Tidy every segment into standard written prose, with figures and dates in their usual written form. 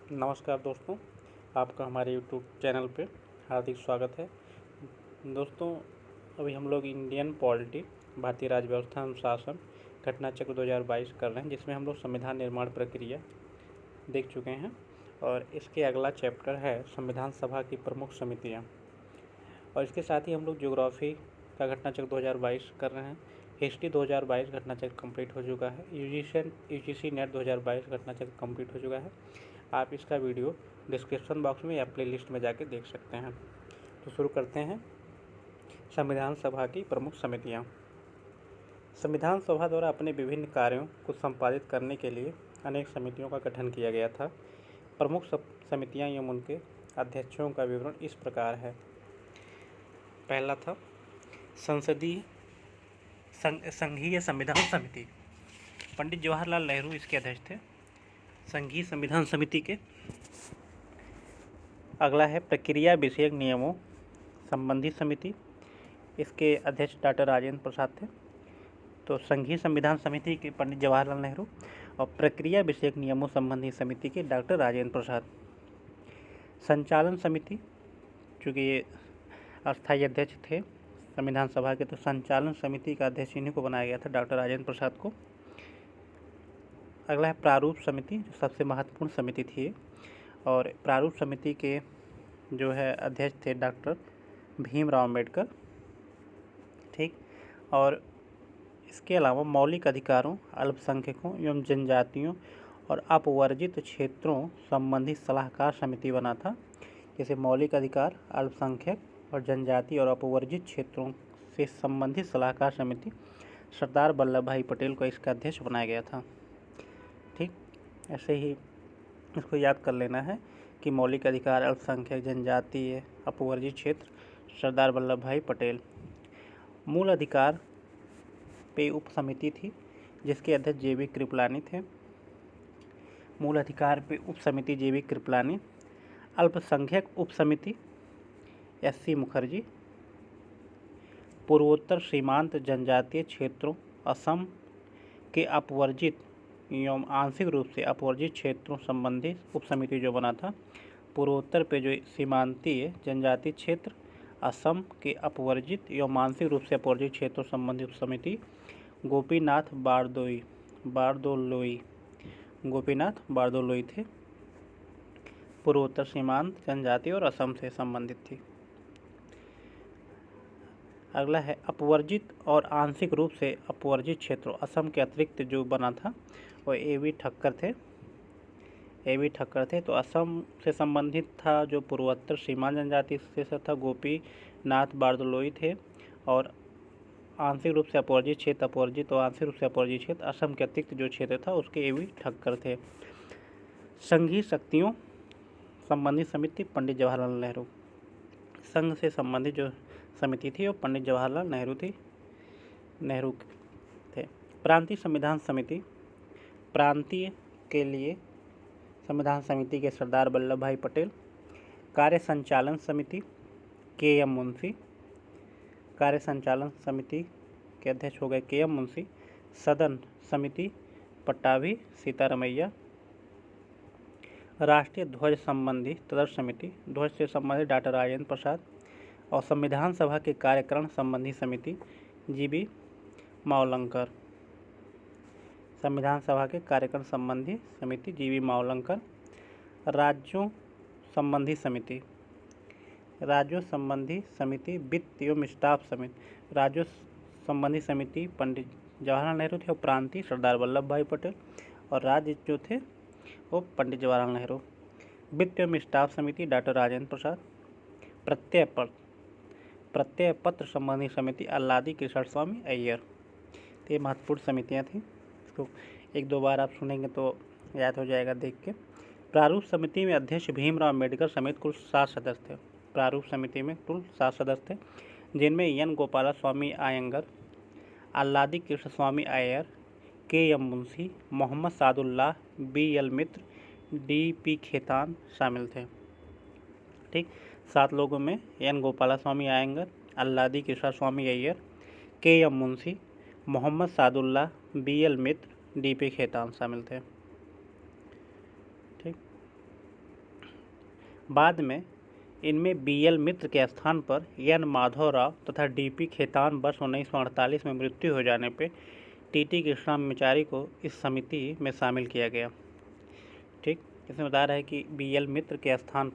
नमस्कार दोस्तों, आपका हमारे यूट्यूब चैनल पे हार्दिक स्वागत है। दोस्तों, अभी हम लोग इंडियन पॉलिटी, भारतीय राज्य व्यवस्था एवं शासन घटना चक्र 2022 कर रहे हैं, जिसमें हम लोग संविधान निर्माण प्रक्रिया देख चुके हैं और इसके अगला चैप्टर है संविधान सभा की प्रमुख समितियाँ। और इसके साथ ही हम लोग ज्योग्राफी का घटना चक्र 2022 कर रहे हैं। हिस्ट्री 2022 घटना चक्र कंप्लीट हो चुका है। यूजीसी नेट 2022 घटना चक्र कंप्लीट हो चुका है। आप इसका वीडियो डिस्क्रिप्शन बॉक्स में या प्लेलिस्ट में जाके देख सकते हैं। तो शुरू करते हैं। संविधान सभा की प्रमुख समितियां। संविधान सभा द्वारा अपने विभिन्न कार्यों को संपादित करने के लिए अनेक समितियों का गठन किया गया था। प्रमुख समितियां एवं उनके अध्यक्षों का विवरण इस प्रकार है। पहला था संघीय संविधान समिति। पंडित जवाहरलाल नेहरू इसके अध्यक्ष थे, संघीय संविधान समिति के। अगला है प्रक्रिया विषयक नियमों संबंधी समिति। इसके अध्यक्ष डॉक्टर राजेंद्र प्रसाद थे। तो संघीय संविधान समिति के पंडित जवाहरलाल नेहरू और प्रक्रिया विषयक नियमों संबंधी समिति के डॉक्टर राजेंद्र प्रसाद। संचालन समिति, चूँकि ये अस्थायी अध्यक्ष थे संविधान सभा के, तो संचालन समिति का अध्यक्ष इन्हीं को बनाया गया था, डॉक्टर राजेंद्र प्रसाद को। अगला है प्रारूप समिति, जो सबसे महत्वपूर्ण समिति थी। और प्रारूप समिति के जो है अध्यक्ष थे डॉक्टर भीमराव अम्बेडकर। ठीक। और इसके अलावा मौलिक अधिकारों, अल्पसंख्यकों एवं जनजातियों और अपवर्जित क्षेत्रों संबंधी सलाहकार समिति बना था। जैसे मौलिक अधिकार, अल्पसंख्यक और जनजाति और अपवर्जित क्षेत्रों से संबंधित सलाहकार समिति, सरदार वल्लभ भाई पटेल को इसका अध्यक्ष बनाया गया था। ठीक। ऐसे ही इसको याद कर लेना है कि मौलिक अधिकार, अल्पसंख्यक, जनजातीय, अपवर्जित क्षेत्र, सरदार वल्लभ भाई पटेल। मूल अधिकार पे उप समिति थी, जिसके अध्यक्ष JB कृपलानी थे। मूल अधिकार पे उप समिति JB कृपलानी। अल्पसंख्यक उप समिति SC मुखर्जी। पूर्वोत्तर सीमांत जनजातीय क्षेत्रों असम के अपवर्जित एवं आंशिक रूप से अपवर्जित क्षेत्रों संबंधी उप समिति जो बना था। पूर्वोत्तर पे जो सीमांतीय जनजातीय क्षेत्र, असम के अपवर्जित एवं आंशिक रूप से अपवर्जित क्षेत्रों संबंधी उप समिति गोपीनाथ बारदोलोई थे। पूर्वोत्तर सीमांत जनजाति और असम से संबंधित थी। अगला है अपवर्जित और आंशिक रूप से अपवर्जित क्षेत्रों, असम के अतिरिक्त जो बना था वो AB ठक्कर थे। तो असम से संबंधित था जो पूर्वोत्तर सीमांत जनजाति से था, गोपीनाथ बारदोलोई थे। और आंशिक रूप से अपवर्जित क्षेत्र, अपवर्जित और आंशिक रूप से अपवर्जित क्षेत्र, असम के अतिरिक्त जो क्षेत्र था उसके AB ठक्कर थे। संघीय शक्तियों संबंधी समिति पंडित जवाहरलाल नेहरू। संघ से संबंधित जो समिति थी वो पंडित जवाहरलाल नेहरू थे। प्रांतीय संविधान समिति, प्रांतीय के लिए संविधान समिति के सरदार वल्लभ भाई पटेल। कार्य संचालन समिति KM मुंशी। कार्य संचालन समिति के अध्यक्ष हो गए KM मुंशी। सदन समिति पट्टाभी सीतारमैया। राष्ट्रीय ध्वज संबंधी तदर्थ समिति, ध्वज से संबंधित डॉक्टर राजेंद्र प्रसाद। और संविधान सभा के कार्यक्रम संबंधी समिति GB मावलंकर। संविधान सभा के कार्यक्रम संबंधी समिति GB मावलंकर। राज्यों संबंधी समिति, वित्त एवं स्टाफ समिति। राज्यों संबंधी समिति पंडित जवाहरलाल नेहरू थे और प्रांतीय सरदार वल्लभ भाई पटेल। और राज्य जो थे वो पंडित जवाहरलाल नेहरू। वित्त एवं स्टाफ समिति डॉक्टर राजेंद्र प्रसाद। प्रत्यय पत्र संबंधी समिति अल्लादी कृष्ण स्वामी अय्यर। तो ये महत्वपूर्ण समितियाँ थीं। इसको एक दो बार आप सुनेंगे तो याद हो जाएगा देख के। प्रारूप समिति में अध्यक्ष भीमराव अम्बेडकर समेत कुल 7 सदस्य थे। प्रारूप समिति में कुल 7 सदस्य थे, जिनमें N गोपालास्वामी आयंगर, अल्लादी कृष्ण स्वामी अय्यर, KM मुंशी, मोहम्मद सादुल्लाह, BL मित्र, DP खेतान शामिल थे। ठीक। 7 लोगों में N गोपालास्वामी आयंगर, अल्लादी कृष्ण स्वामी अय्यर, KM मुंशी, मोहम्मद सादुल्लाह, BL मित्र, DP खेतान शामिल थे। ठीक। बाद में इनमें BL मित्र के स्थान पर N माधव राव तथा DP खेतान वर्ष 1948 में मृत्यु हो जाने पर TT कृष्णाचारी को इस समिति में शामिल किया गया। ठीक, इसमें बता रहा है कि BL मित्र के स्थान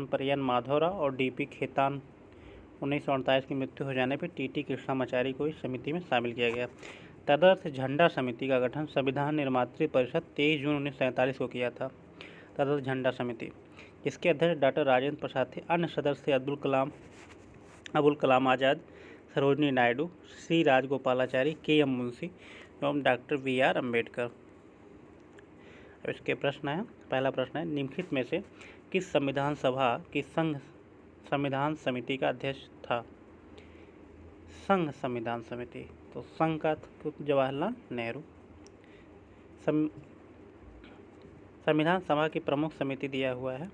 पर N माधव राव और DP खेतान 1948 की मृत्यु हो जाने पर TT कृष्णाचारी को इस समिति में शामिल किया गया। तदर्थ झंडा समिति का गठन संविधान निर्मात्री परिषद 23 जून 1947 को किया था। तदर्थ झंडा समिति, इसके अध्यक्ष डॉक्टर राजेंद्र प्रसाद थे। अन्य सदस्य अबुल कलाम आज़ाद, सरोजिनी नायडू, श्री राजगोपालाचारी, KM मुंशी एवं डॉक्टर BR अम्बेडकर। अब इसके प्रश्न है, पहला प्रश्न है, निम्नलिखित में से किस संविधान सभा की संघ संविधान समिति का अध्यक्ष था? संघ संविधान समिति, तो संघ का जवाहरलाल नेहरू। संविधान सभा की प्रमुख समिति दिया हुआ है।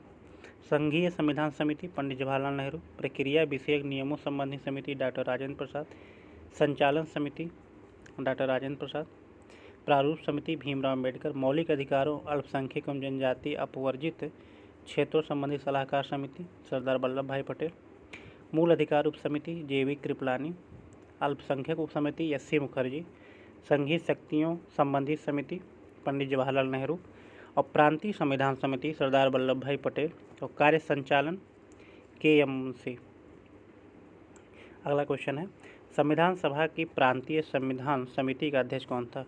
संघीय संविधान समिति पंडित जवाहरलाल नेहरू, प्रक्रिया विषयक नियमों संबंधी समिति डॉक्टर राजेंद्र प्रसाद, संचालन समिति डॉक्टर राजेंद्र प्रसाद, प्रारूप समिति भीमराव अम्बेडकर, मौलिक अधिकारों अल्पसंख्यक एवं जनजाति अपवर्जित क्षेत्रों संबंधी सलाहकार समिति सरदार वल्लभ भाई पटेल, मूल अधिकार उप समिति JV कृपलानी, अल्पसंख्यक उप समिति SC मुखर्जी, संघीय शक्तियों संबंधी समिति पंडित जवाहरलाल नेहरू और प्रांतीय संविधान समिति सरदार वल्लभ भाई पटेल और कार्य संचालन KM मुंशी। अगला क्वेश्चन है, संविधान सभा की प्रांतीय संविधान समिति का अध्यक्ष कौन था?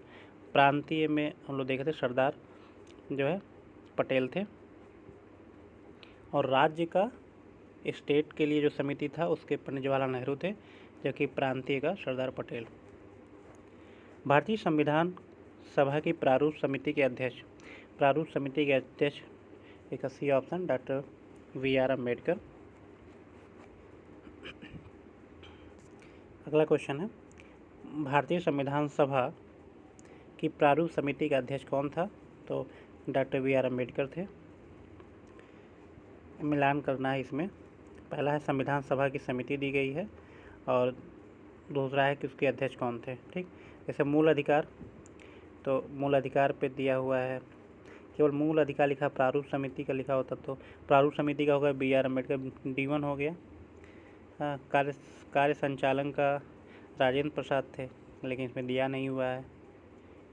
प्रांतीय में हम लोग देखे थे सरदार जो है पटेल थे, और राज्य का स्टेट के लिए जो समिति था उसके पंडित जवाहरलाल नेहरू थे, जबकि प्रांतीय का सरदार पटेल। भारतीय संविधान सभा की प्रारूप समिति के अध्यक्ष, प्रारूप समिति के अध्यक्ष एक C option doctor BR Ambedkar. अगला क्वेश्चन है, भारतीय संविधान सभा की प्रारूप समिति का अध्यक्ष कौन था? तो डॉक्टर BR अम्बेडकर थे। मिलान करना है इसमें, पहला है संविधान सभा की समिति दी गई है और दूसरा है कि उसके अध्यक्ष कौन थे। ठीक, जैसे मूल अधिकार, तो मूल अधिकार पे दिया हुआ है, केवल मूल अधिकार लिखा, प्रारूप समिति का लिखा होता तो प्रारूप समिति का होगा BR अम्बेडकर, D1 हो गया। कार्य संचालन का राजेंद्र प्रसाद थे, लेकिन इसमें दिया नहीं हुआ है।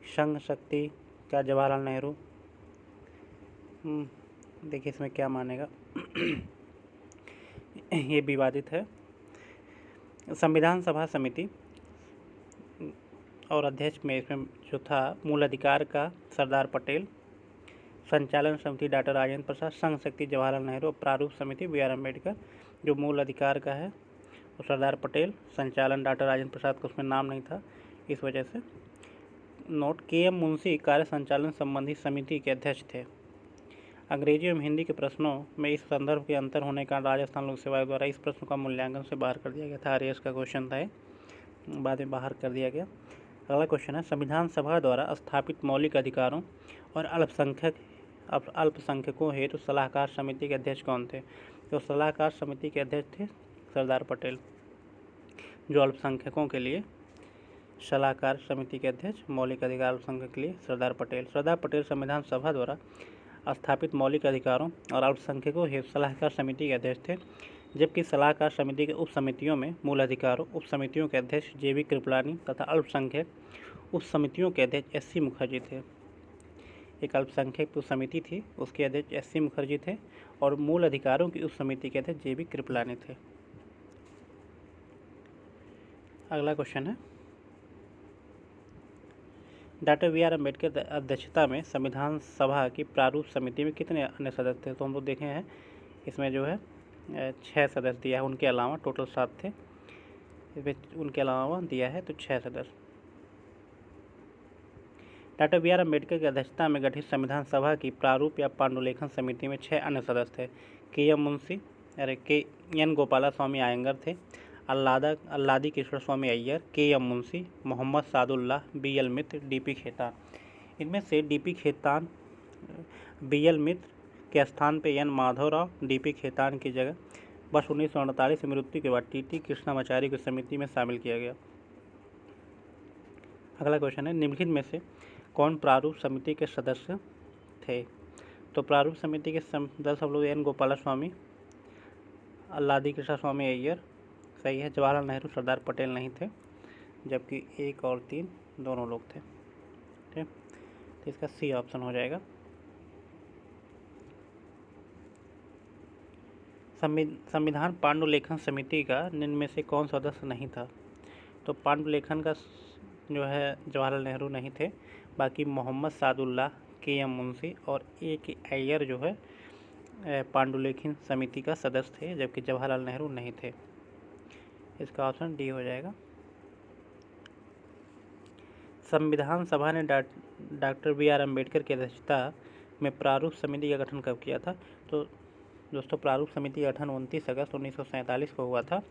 संघ शक्ति का जवाहरलाल नेहरू, देखिए इसमें क्या मानेगा ये विवादित है। संविधान सभा समिति और अध्यक्ष में इसमें जो था मूल अधिकार का सरदार पटेल, संचालन समिति डॉक्टर राजेंद्र प्रसाद, संघ शक्ति जवाहरलाल नेहरू और प्रारूप समिति BR अम्बेडकर। जो मूल अधिकार का है वो सरदार पटेल, संचालन डॉक्टर राजेंद्र प्रसाद को उसमें नाम नहीं था, इस वजह से नोट। KM मुंशी कार्य संचालन संबंधी समिति के अध्यक्ष थे। अंग्रेजी एवं हिंदी के प्रश्नों में इस संदर्भ के अंतर होने का राजस्थान लोक सेवा आयोग द्वारा इस प्रश्न का मूल्यांकन से बाहर कर दिया गया था। RAS का क्वेश्चन था, बाद में बाहर कर दिया गया। अगला क्वेश्चन है, संविधान सभा द्वारा स्थापित मौलिक अधिकारों और अल्पसंख्यकों हेतु सलाहकार समिति के अध्यक्ष कौन थे? तो सलाहकार समिति के अध्यक्ष थे सरदार पटेल। जो अल्पसंख्यकों के लिए सलाहकार समिति के अध्यक्ष, मौलिक अधिकार अल्पसंख्यक के लिए सरदार पटेल। सरदार पटेल संविधान सभा द्वारा स्थापित मौलिक अधिकारों और अल्पसंख्यकों हेतु सलाहकार समिति के अध्यक्ष थे, जबकि सलाहकार समिति के उप समितियों में मूल अधिकारों उप समितियों के अध्यक्ष JV कृपलानी तथा अल्पसंख्यक उप समितियों के अध्यक्ष SC मुखर्जी थे। एक अल्पसंख्यक उप समिति थी, उसके अध्यक्ष SC मुखर्जी थे और मूल अधिकारों की उप समिति के अध्यक्ष JV कृपलानी थे। अगला क्वेश्चन है, डॉक्टर BR अम्बेडकर की अध्यक्षता में संविधान सभा की प्रारूप समिति में कितने अन्य सदस्य थे? तो हम लोग देखे हैं इसमें जो है 6 सदस्य दिया है, उनके अलावा टोटल 7 थे, उनके अलावा दिया है तो 6 सदस्य। डॉक्टर BR अम्बेडकर की अध्यक्षता में गठित संविधान सभा की प्रारूप या पांडुलेखन समिति में 6 अन्य सदस्य थे। KM मुंशी, N गोपाला स्वामी आयंगर थे, अल्लादी कृष्ण स्वामी अय्यर, KM मुंशी, मोहम्मद सादुल्लाह, BL मित्र, DP खेतान। इनमें से DP खेतान BL मित्र के स्थान पे N माधव राव DP खेतान की जगह वर्ष 1948 में मृत्यु के बाद TT कृष्णाचारी को समिति में शामिल किया गया। अगला क्वेश्चन है, निम्नलिखित में से कौन प्रारूप समिति के सदस्य थे? तो प्रारूप समिति के सदस्य हम लोग एन गोपाला स्वामी, अल्लादी कृष्णा स्वामी अय्यर, सही है। जवाहरलाल नेहरू, सरदार पटेल नहीं थे, जबकि 1 और 3 दोनों लोग थे। ठीक, तो इसका सी ऑप्शन हो जाएगा। संविधान पांडुलेखन समिति का निम्न में से कौन सदस्य नहीं था? तो पांडुलेखन का जो है जवाहरलाल नेहरू नहीं थे, बाकी मोहम्मद सादुल्लाह, के.एम. मुंशी और ए.के. अय्यर जो है पांडुलेखन समिति का सदस्य थे, जबकि जवाहरलाल नेहरू नहीं थे। इसका ऑप्शन डी हो जाएगा। संविधान सभा ने डॉक्टर बी.आर. अम्बेडकर की अध्यक्षता में प्रारूप समिति का गठन कब किया था? तो दोस्तों, प्रारूप समिति का गठन 29 अगस्त 1947 को हुआ था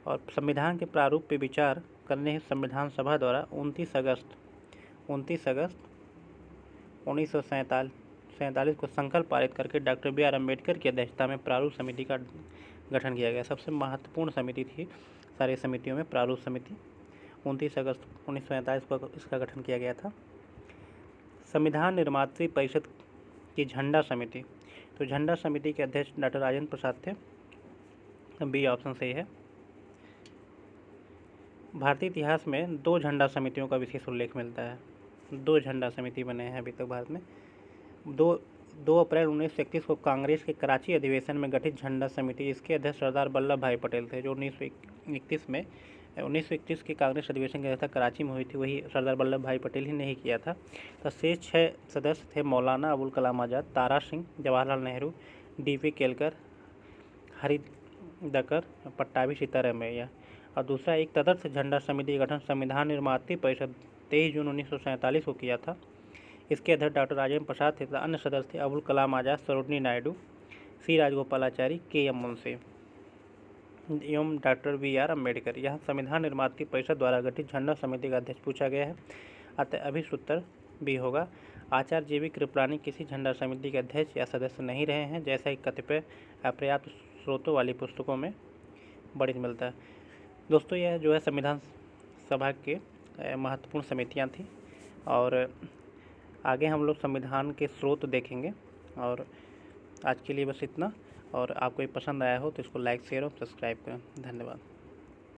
और संविधान के प्रारूप पर विचार करने संविधान सभा द्वारा 29 अगस्त 1947 को संकल्प पारित करके डॉक्टर बी.आर. अम्बेडकर की अध्यक्षता में प्रारूप समिति का गठन किया गया। सबसे महत्वपूर्ण समिति थी सारी समितियों में प्रारूप समिति। 29 अगस्त 1947 को इसका गठन किया गया था। संविधान निर्मात्री परिषद की झंडा समिति, तो झंडा समिति के अध्यक्ष डॉक्टर राजेंद्र प्रसाद थे। बी ऑप्शन सही है। भारतीय इतिहास में 2 झंडा समितियों का विशेष उल्लेख मिलता है। 2 झंडा समिति बने हैं अभी तक भारत में। 2 अप्रैल 1931 को कांग्रेस के कराची अधिवेशन में गठित झंडा समिति, इसके अध्यक्ष सरदार वल्लभ भाई पटेल थे। जो 1931 के कांग्रेस अधिवेशन की अध्यक्षता कराची में हुई थी, वही सरदार वल्लभ भाई पटेल ही ने ही किया था। तो शेष 6 सदस्य थे मौलाना अबुल कलाम आज़ाद, तारा सिंह, जवाहरलाल नेहरू, डी.वी. केलकर, हरिदकर, पट्टाभी सीतारामैया। और दूसरा, एक तदर्थ झंडा समिति का गठन संविधान निर्मात्री परिषद 23 जून 1947 को किया था। इसके अध्यक्ष डॉक्टर राजेंद्र प्रसाद थे तथा अन्य सदस्य थे अबुल कलाम आज़ाद, सरोजिनी नायडू, सी राजगोपालाचारी, के.एम. मुंशी एवं डॉक्टर बी.आर. अम्बेडकर। यहाँ संविधान निर्मात्री परिषद द्वारा गठित झंडा समिति का अध्यक्ष पूछा गया है, अतः अभिष्ट उत्तर बी होगा। आचार्य जी.वी. कृपलानी किसी झंडा समिति के अध्यक्ष या सदस्य नहीं रहे हैं, जैसा कि कतिपय अपर्याप्त स्रोतों वाली पुस्तकों में वर्णित मिलता है। दोस्तों, यह जो है संविधान सभा के महत्वपूर्ण समितियां थी और आगे हम लोग संविधान के स्रोत देखेंगे। और आज के लिए बस इतना। और आपको ये पसंद आया हो तो इसको लाइक, शेयर और सब्सक्राइब करें। धन्यवाद।